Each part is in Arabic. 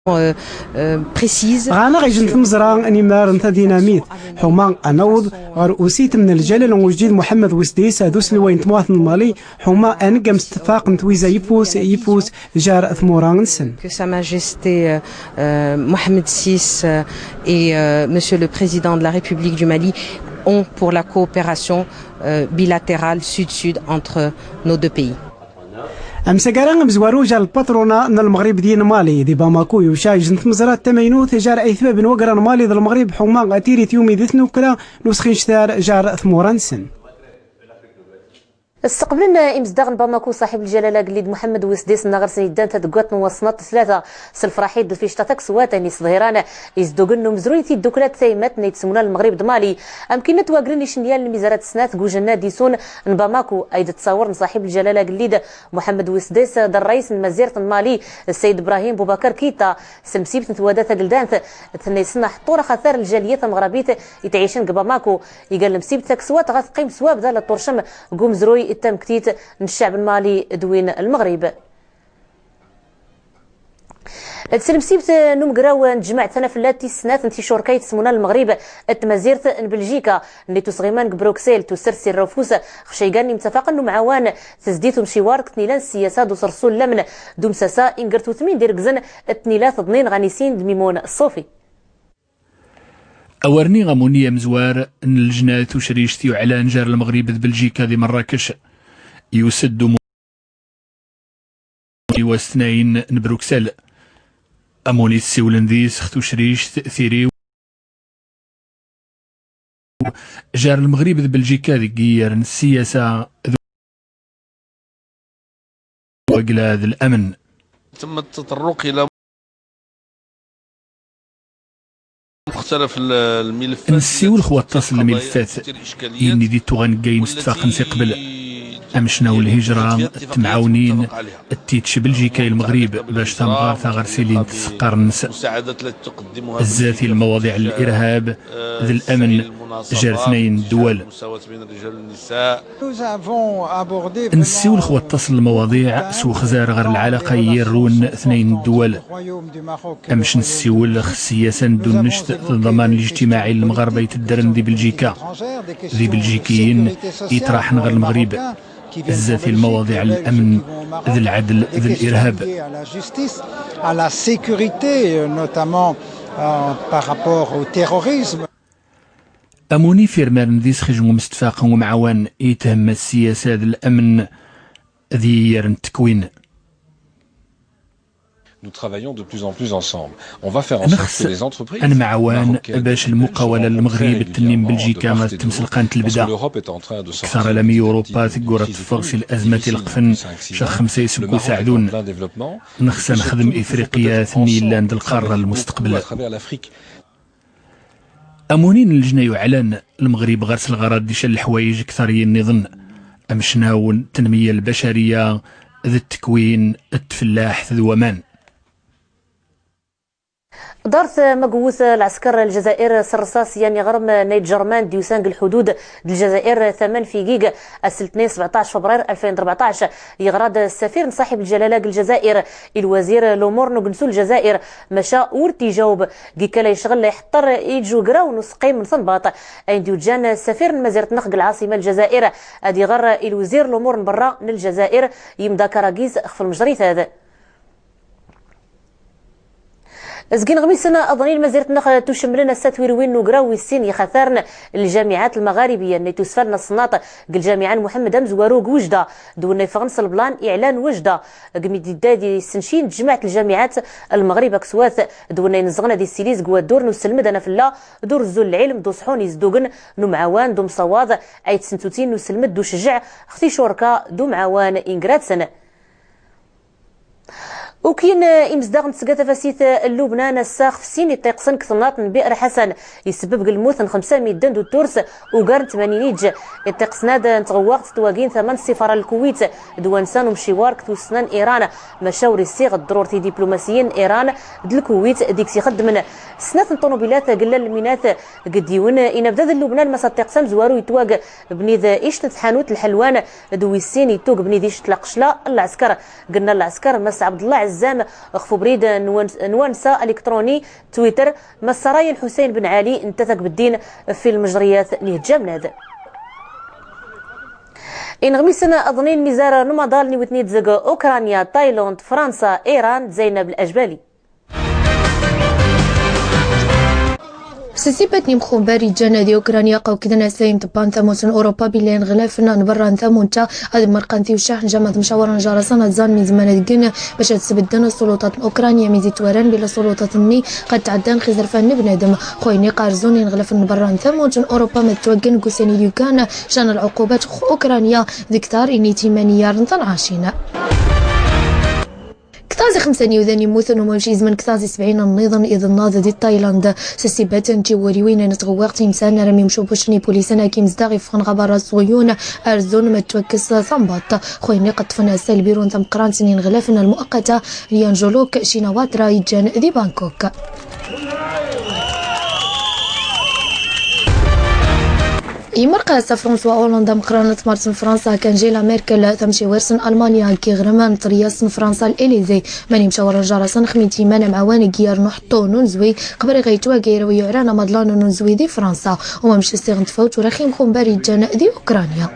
précise. غانا غيجن تمزرا نيمار نتا ديناميت حما انوض رؤوسيت من الجلال وجديد محمد وسديس هذوس الوين تمواطن المالي حما انقم اتفاق نتويزا يفوس جار ثموران نسن. Que Sa Majesté Mohamed VI et Monsieur le Président de la République du Mali ont pour la coopération bilatérale sud-sud entre nos deux pays. امسكاران مزوارو جال الباترونا من المغرب ديال مالي دي باماكو يوشا جنت مزرات التمينوت جار اي ثباب وقران مالي ذا المغرب حما اتيري ثيومي ذثنو كلا نسخين شتار جار ثمورانسن. استقبلنا امزداغ باماكو صاحب الجلاله قليد محمد وسديس النغر سيدان تدقات نوصنات ثلاثه سلفراحيد في شتاتك سواتني صهيران يزدوغنو مزرويتي الدوكلات ثيمات نيتسمونا المغرب دمالي امكن تواقرني شنيال الميزارات سنات جوجنا ديسون باماكو ايد تصور صاحب الجلاله قليد محمد وسديس در رئيس مزيره المالي السيد ابراهيم بوبكر كيتا سمسيبت نتوادات قلدان تنيسنا حطوره خاثر الجاليه المغربيه يتعيشن باماكو يقال مسيبتك سوات غتقيم سواب ذا الطرشم قوم زروي التمكتيت من الشعب المالي دوين المغرب. تسلمسيبت نمقراو نجمع تنافلات السنات انتي شوركاي تسمونا المغرب التمازيرت بلجيكا نيتو صغيمان بروكسيل تسرسي الرفوس خشيقاني متفقا معوان تزديتو مشيوار كتنيلان السياسة دو سرسول لمن دوم ساسا انقرتو ثمين ديركزن التنيلات ضنين غانيسين دميمون الصوفي. أورني غامونية مزوار أن الجنات وشريشتي على نجار المغرب بلجيكا ذي مراكش يسد واستنين نبروكسل أموني السيولنديس ختو شريش تأثيري جار المغرب بلجيكا ذي قير السياسة وقلاد الأمن. تم التطرق إلى مختلف الملفات نسيو الخوات تصل الملفات إني دي توغان جاي مستفاق نسيقبل أمشنا والهجرة التمعاونين التيتش بلجيكا المغرب باش تمغار ثغر سيلين تسقرنس الذاتي المواضيع الإرهاب ذي الأمن جار اثنين دول نسيو الخوات تصل المواضيع سو خزار غير العلاقة يرون اثنين دول أمش نسيو السياسة دون نشت الضمان الاجتماعي المغاربة يتدرن ذي بلجيكا ذي بلجيكيين يطرحن غير المغرب الذاتي المواضيع الأمن ذي العدل ذي الإرهاب. أموني فيرمان ذي سخج ومستفاق ومعوان يتهم السياسة ذي الأمن ذي يرن التكوين. Nous travaillons de plus en plus ensemble. On va faire en sorte que les entreprises أنا معوان باش المقاولة المغرب التنين بلجيكا ما تمسلقان البدا كثر لمي أوروبا تقورة تفغسي الأزمة القفن شا خمسة يسكو ساعدون نخسى نخدم إفريقيا ثني لاند القارة المستقبل. أمونين اللجنة يعلن المغرب غرس الغرض ديش الحوايج كثريين نظن أمشناو التنمية البشرية ذي التكوين التفلاح ذو ومان. دارت مقووث العسكر الجزائر سرصاص يعني غرم نيت جرمان ديوسانق الحدود الجزائر 8 في جيجا السلتنين 17 فبراير 2014 يغراد السفير صاحب الجلاله الجزائر الوزير لومور نقنسو الجزائر مشى ورتي جاوب كيكا لا يشغل لا يحطر يجو قراو نسقي من صنباط اين جان السفير مزيره نخق العاصمه الجزائر ادي غر الوزير لومور برا من الجزائر يمدا كراكيز خف المجريت هذا زكين غميسنا أظني المزيرة نخ تشملنا الساتوير وين نقراو السين يخثرن الجامعات المغاربية اللي تسفرنا الصناط الجامعة محمد أمز وروق وجدة دون فرنسا البلان إعلان وجدة قميد الدادي السنشين جماعة الجامعات المغرب كسواث دون ينزغنا دي السيليز قوى الدور نسلمد أنا في الله دور زول العلم دو صحون يزدوغن دو معوان دو مصواض عيد سنتوتين نسلمد دو شجع اختي شوركا دو معوان إنجراد سنة وكاين امزداغ نتسقى تفاسيت لبنان الساخ في سين يطيقسن كثناط من بئر حسن يسبب الموت 500 دند التورس وقارن 80 يطيقسناد نتغواق تواقين 8 سفاره الكويت دوانسان ومشيوار كتوسنان ايران مشاوري الصيغ الضرورتي دبلوماسيين ايران د الكويت ديك سيخد من سنات الطوموبيلات قلال المينات قد يون ان بدا لبنان ما تيقسم زوارو يتواق بني ذا ايش حانوت الحلوان دويسين يتوق بني ديش تلاقشلا العسكر قلنا العسكر مس عبد الله عزام خفو بريد نوانسا الكتروني تويتر مسرايا الحسين بن علي انتثق بالدين في المجريات نهجمناد إن غميسنا أظنين ميزار نمضال نيوتنيت زغو أوكرانيا تايلاند فرنسا إيران زينب الأجبالي سيبتني مخبري جنادي أوكرانيا قو كذا سايم تبان ثموسن أوروبا بلين غلافنا نبران ثمونتا هذا مرقنتي وشاحن جامد مشاورا جارسنا زان من زمان الجنة باش تسبدنا السلطات الأوكرانية ميزيت وران بلا سلطات الني قد تعدان خزر فن بنادم خويني قارزون غلاف نبران ثموسن أوروبا متوجن قسني ديوكان شان العقوبات أوكرانيا دكتار إني تيمانيار نطنعاشينا كتازي 5 يوذاني موثن وموشيز من كتازي 70 النظام إذا الناظر دي تايلاند سسيبات نتيوري وين نتغوغتي مسانا رمي مشوبوشني بوليسانا كيم زداغي فخن غبارا صغيون أرزون متوكس ثمبات خويني قطفنا السالبيرون ثم قران سنين غلافنا المؤقتة ريانجولوك شيناوات رايجان ذي بانكوك يمرقس فرانسوا هولندا مقرانة مارسن فرنسا كان جيلا ميركل تمشي ورسن ألمانيا كي غرمان طرياسن فرنسا الإليزي ماني مشاور جارسن خميتي مانا معوان كيار نحطو ننزوي قبل غيتوا كيرو يعرانا مضلان ننزوي دي فرنسا وما مش استغن تفوت ورخيم خنباري جان دي أوكرانيا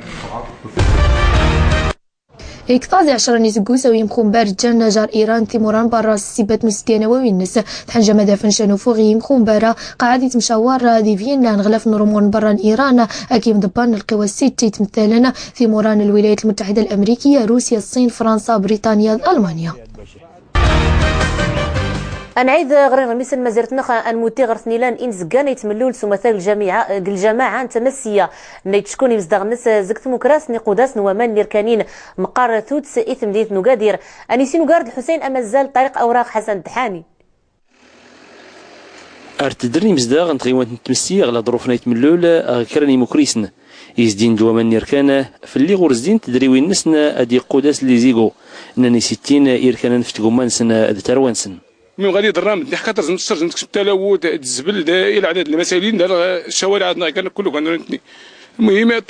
إكتازي 10 نيزقوسا ويمخون بارد جانا جار إيران تيموران برا سيبات مستيانا وينس تحنجا مدافن شانو فوغي يمخون بارا قاعدة مشاور دي فيينا نغلاف نرمون برا إيران أكيم دبان القوى الستي تمثالنا تيموران الولايات المتحدة الأمريكية روسيا الصين فرنسا بريطانيا ألمانيا أنعيد غير غميسن مازيرتنا أنموتي غير ثنيلان إنز كان يتملول سمثال الجماعة تمسية نيتشكون يمزدغنس زكت مكراس نقوداس نوامان نيركانين مقار ثوتس إثم ديت نقادير أنيسي نقارد الحسين أمازال طريق أوراق حسن دحاني أرتدرني مزداغ نتغيوان تمسية غلا ظروفنا يتملول كراني مكريسن يزدين دوامان نيركانا في اللي غورزدين تدريوين نسنا أدي قوداس اللي زيغو ناني 60 إيركانا نفتقومان سنة أدي تروانسن من غادي درام دي حكا ترزم تسرزم تكسب التلوث الزبل الى عدد المسائلين الشوارع عندنا كان كله كان المهم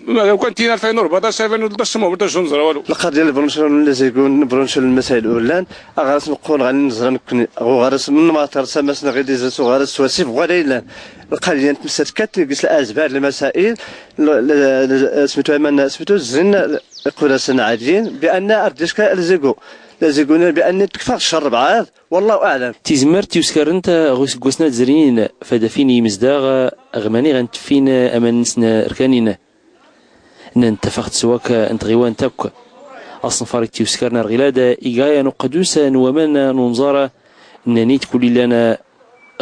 لو كان تينا 2014 2013 ما بداش نزرا والو القضيه ديال البرونشون اللي زيكون برونشون المسائل الاولان غارس نقول غادي نزرا نكون غارس من ما ترسى مسنا غير ديزاسو غارس واسيف غادي القضيه نتمسك كتلقيس الاسباب المسائل سميتو من سميتو زين قراسنا عاديين بان اردشك الزيكو لازم بأن تكفى الشر بعاد والله أعلم تيزمر تيوسكرنت غوس قوسنا زرين فدافيني مزداغ أغماني غنتفين أمان نسنا ركانينا ننتفقت سواك أنت غيوان تبك أصلا فارق تيوسكرنا الغلادة إيغايا نقدوسا نوامانا ننظارا نانيت كل لنا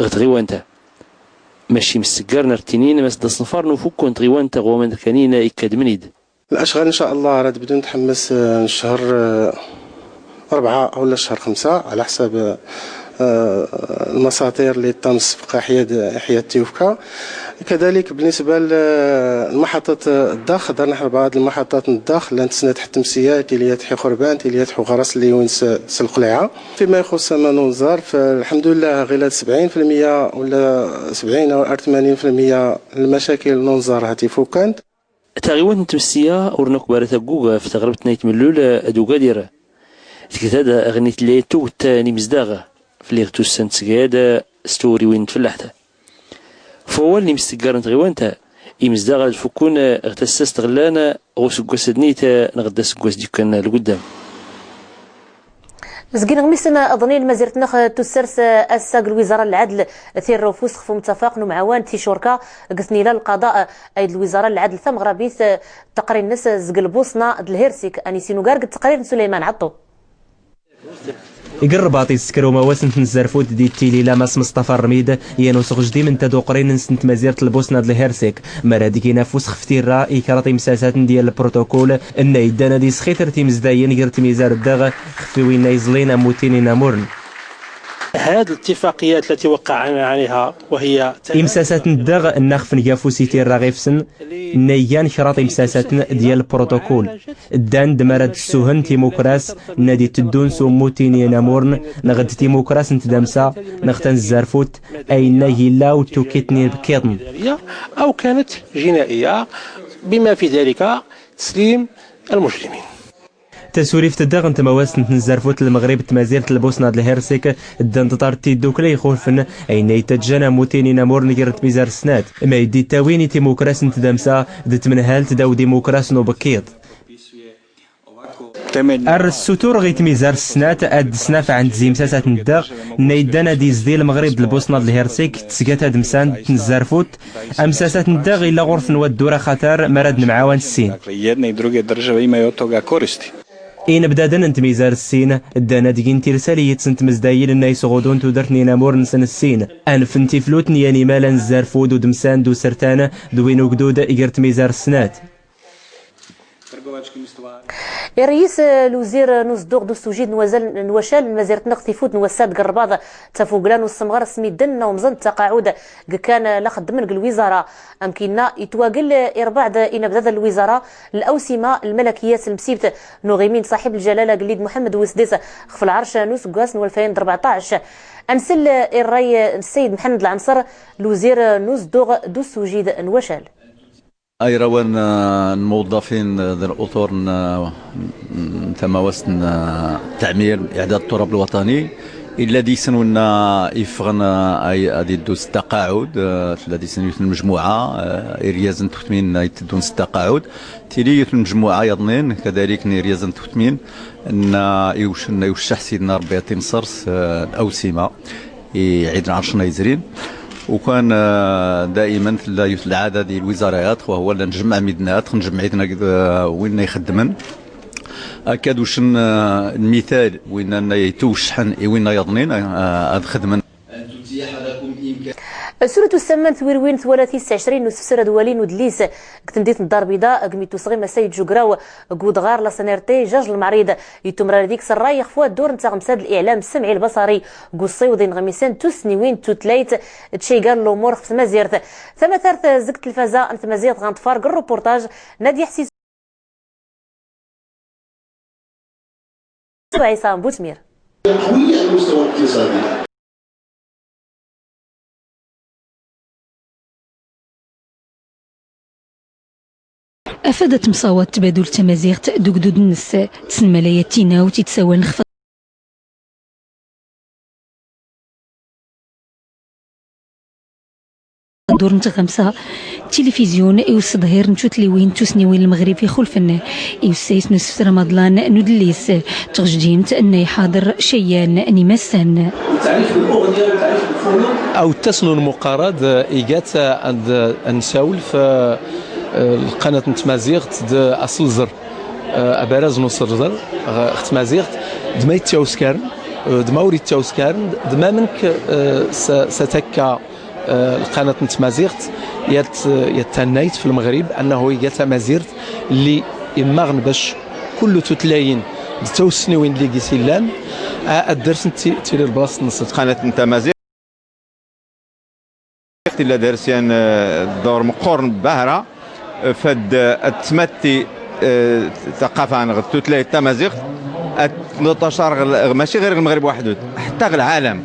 غتغيوانتا ماشي مسكرنا رتينين مس دصنفار نفوكو انت غيوانتا غوامان ركانينا إكادمنيد الأشغال إن شاء الله راد بدون نتحمس الشهر 4 ولا شهر 5 على حساب المساطير اللي تم سبق حياد تيوفكا. كذلك بالنسبة لمحطة الضخ درنا حنا بعض المحطات الضخ اللي نتسنى تحت تمسيات اللي تحي خربان اللي تحي غرس اللي وين القلعة. فيما يخص منظر فالحمد لله غير 70% ولا 70 أو 80% المشاكل ننظر هاتفوكانت. تغيوان تمسية ورنك بارتا جوجا في تغربة نايت ملول دوغاديرة. تكتاد أغنيت لي توت نمزداغة في اللي غتو السنتسكاد ستوري وين تفلحتها. فوال نمستقار نتغيوانتا يمزداغة تفكون اغتسست غلانا غوس قوس دنيتا نغدس قوس ديكان لقدام. زكين غميسنا أظنين مازيرتنا تسرس الساق الوزارة العدل ثير وفسخ في متفاق معوان تي شركة قثني للقضاء أيد الوزارة العدل ثم غرابيث تقرير الناس زقل بوصنا الهيرسيك أنيسينو قارق تقرير سليمان عطو. يقرب عطي السكر ومواسن نزرفوت دي التيلي لاماس مصطفى الرميد ينوسغ جدي من تدو قرين نسنت مزيرة البوسنة الهيرسيك مرادي كينا فوسخ فتيرا إكراطي مساسات ديال البروتوكول إن يدانا دي سخيتر تيمزداين قرت ميزار الداغ خفيوين نايزلين أموتين نامورن. هذه الاتفاقيات التي وقعنا عليها وهي إمساسات الداغ النخف نيافوسي تيرا غيفسن نيان شراط إمساسات ديال البروتوكول الدان دمارد السوهن تيموكراس نادي تدون سوموتين نامورن نغد تيموكراس نتدامسا نغتن الزرفوت أين هلا وتوكيتني بكيطن أو كانت جنائية بما في ذلك تسليم المجرمين. تسوليف تدغن تمواسن تنزرفوت المغرب تمازيرة البوسنة الهرسيك الدان تطارتي دوكلا يخولفن اين يتجانا موتيني نامور نجرت بيزار السنات ما يدي تاويني تيموكراس نتدامسا دت من هال تداو ديموكراس نوبكيط السطور غيت ميزار السنات اد سناف عند زيمساسات نداغ نيدانا ديزدي المغرب البوسنة الهرسيك تسقات هاد مسان تنزرفوت امساسات نداغ الا غرف نودورا خطر مراد معاون السين إن بدادن انت ميزار السين الدانا ديجين تيرسالية سنت مزدايل النايس غودون تودرتني نامور نسن السين انفنتي فلوتني يعني مالا نزارفود ودمسان دو سرتانا دوينو قدود إجرت ميزار السنات. الرئيس الوزير نصدوق دو السوجيد نوشال مزيرة نقتيفوت نوساد قرباض تفوقلان والسمغر سميدن ومزن تقاعد كان لخد من الوزارة أمكننا يتواقل إربعد إن بدأ الوزارة الأوسمة الملكية المسيبت نغيمين صاحب الجلالة قليد محمد وسديس خف العرش نوس قاس 2014 أنسل الري السيد محمد العنصر الوزير نصدوق دو السوجيد نوشال أي روان الموظفين الأطر تموسن تعمير إعداد التراب الوطني الذي سنونا يفغنا أي هذه دوس التقاعد الذي سنوث المجموعة إريازن تثمين يتدون التقاعد تيلي المجموعة يضنين كذلك إريازن تثمين أن يوشح سيدنا ربي يعطي صرص الأوسمة يعيد عرشنا يزرين وكان دائما في العاده ديال الوزارات وهو نجمع ميدنات نجمع عيدنا وين يخدمن اكاد واش المثال وين يتوشحن وين يضنين هاد خدمن سورة السمان ثويروين ثوالثي 26 نسفسر دوالين ودليس كتنديت الدار البيضاء قميتو صغيمة سيد جوكراو قود غار لاسانيرتي جاج المعريض يتمرر ديك سراي خفوا الدور نتاع مساد الاعلام السمعي البصري قصي ودين غميسان تسنيوين توتليت تشيغار الامور في مزيرت ثم ثارث زكت الفازا انت مزيرت غنتفارق الروبورتاج نادي حسيس عصام بوتمير قوية على المستوى الاقتصادي. أفادت مصاوات تبادل تمازيغت دوكدود النس تسمى لياتينا وتتساوى نخفض دور نتغمسها تلفزيون يوصد هير نشوت لوين توسنيوين المغرب يخلفن يوسيس نسف رمضان ندليس تغجديمت أني حاضر شيان أني مسن تعريف الأغنية وتعريف الفنون أو التسنن المقارض إيجات عند نساول في القناة نتمازيغت أصل زر أبارز نصر زر اخت مازيغت دمايت تاوسكارن دماوري تاوسكارن دمامنك ستكا القناة نتمازيغت يتنايت في المغرب أنه يجات مازيرت اللي يمغن باش كل تتلاين توسنوين اللي قيسيلان الدرس تيري البلاصة نص قناة نتمازيغت إلا دارسيان دور مقورن باهرة فد التمتي ثقافة عن غتو تلاقي التمازيغ نتشار ماشي غير المغرب وحده حتى العالم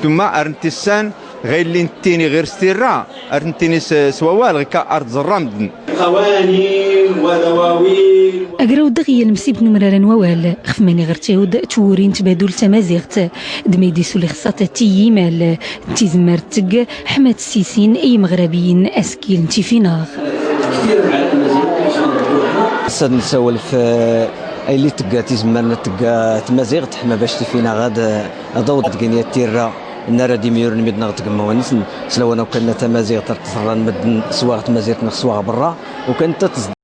ثم ارنتيسان غير اللي نتيني غير ستيرا ارنتيني سووال غير كارض زرامدن قوانين ودواوين أقراو دغيا المسيب نمرارا ووال خفماني غير تاود تورين تبادل تمازيغت دميدي سولي خصات تيمال تيزمار تق حماد السيسين أي مغربيين أسكيل نتي فيناغ صاد نسولف اللي تقا تيزمرنا تقا تمازيغت حما باش تفينا غاد ضوض تقنيا تيرا النار دي ميور نمدنا غتقما ونسن سلوانا وكنا تمازيغ ترتصران مدن سواغ تمازيغ نخصوها برا وكانت